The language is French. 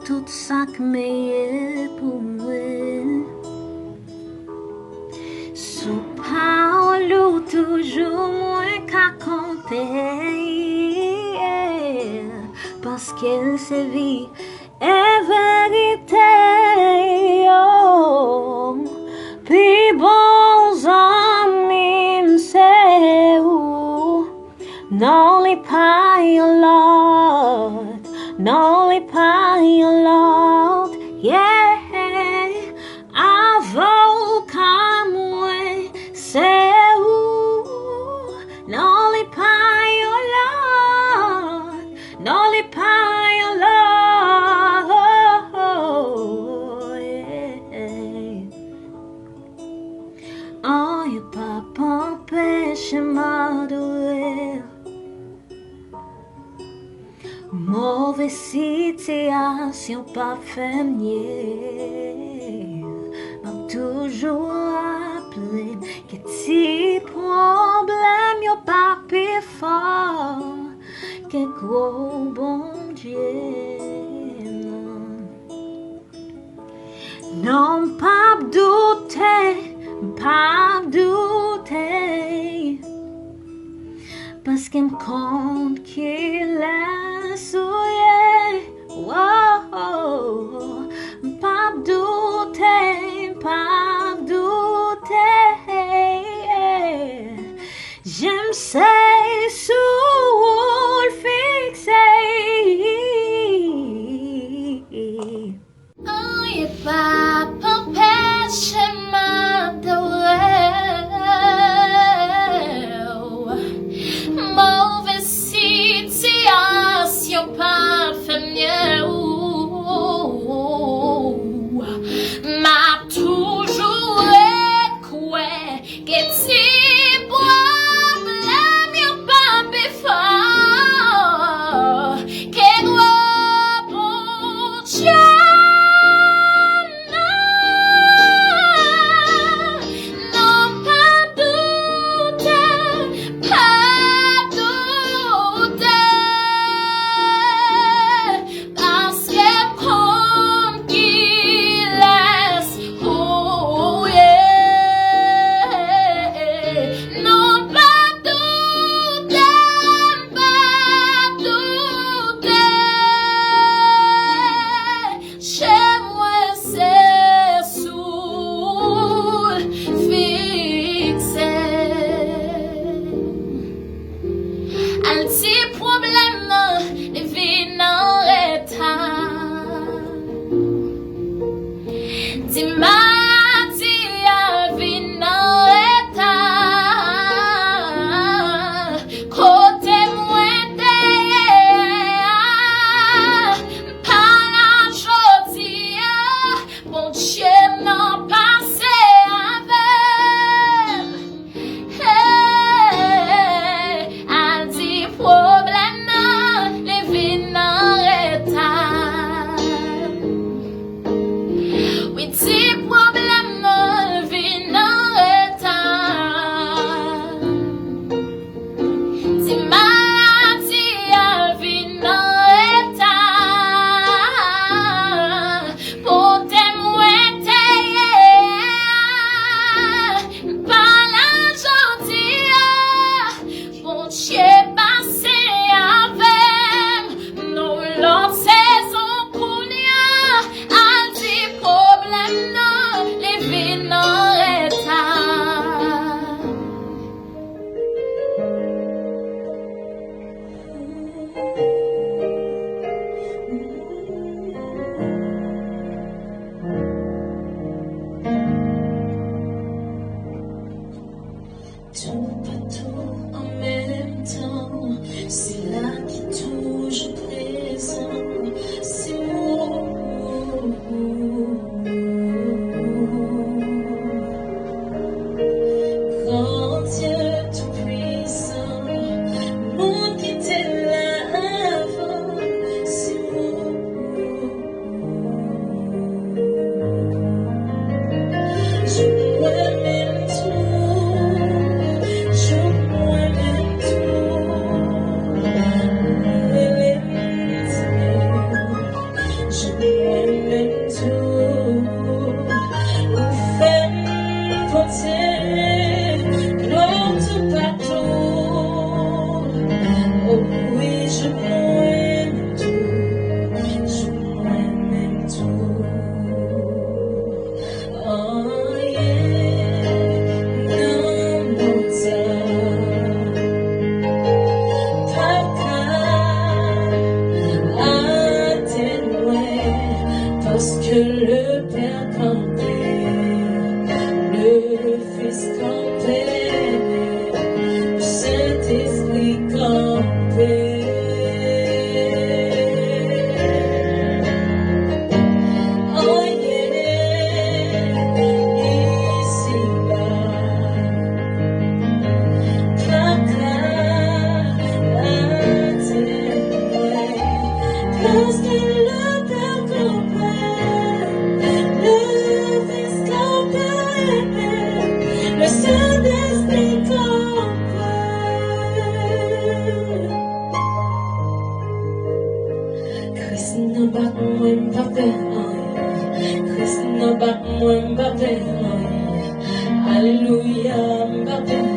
tout ça que meilleur pour moi. Sous parole toujours moins qu'à compter, parce qu'elle se vit est vérité. Oh, puis bons amis, c'est où? Non, les pas l'autre, non, les pas l'autre, yeah. Avocat, moi, c'est où? Non, les pas l'autre, non, les pas l'autre, yeah. Oh, y'a pas empêché m'adorer. Mauvaise situation pas fait mieux. M'a toujours appelé que si problème y'a pas plus fort que gros bon Dieu. Non, pas douter, pas douter. Parce qu'elle me compte qu'il est souillé. Wow. Pas douter, pas douter. J'aime ces sous fixés. Oh, y'a pas empêché m'adorer. Mauvaise situation Krishna bak mwen pape Krishna bak mwen pape Hallelujah pape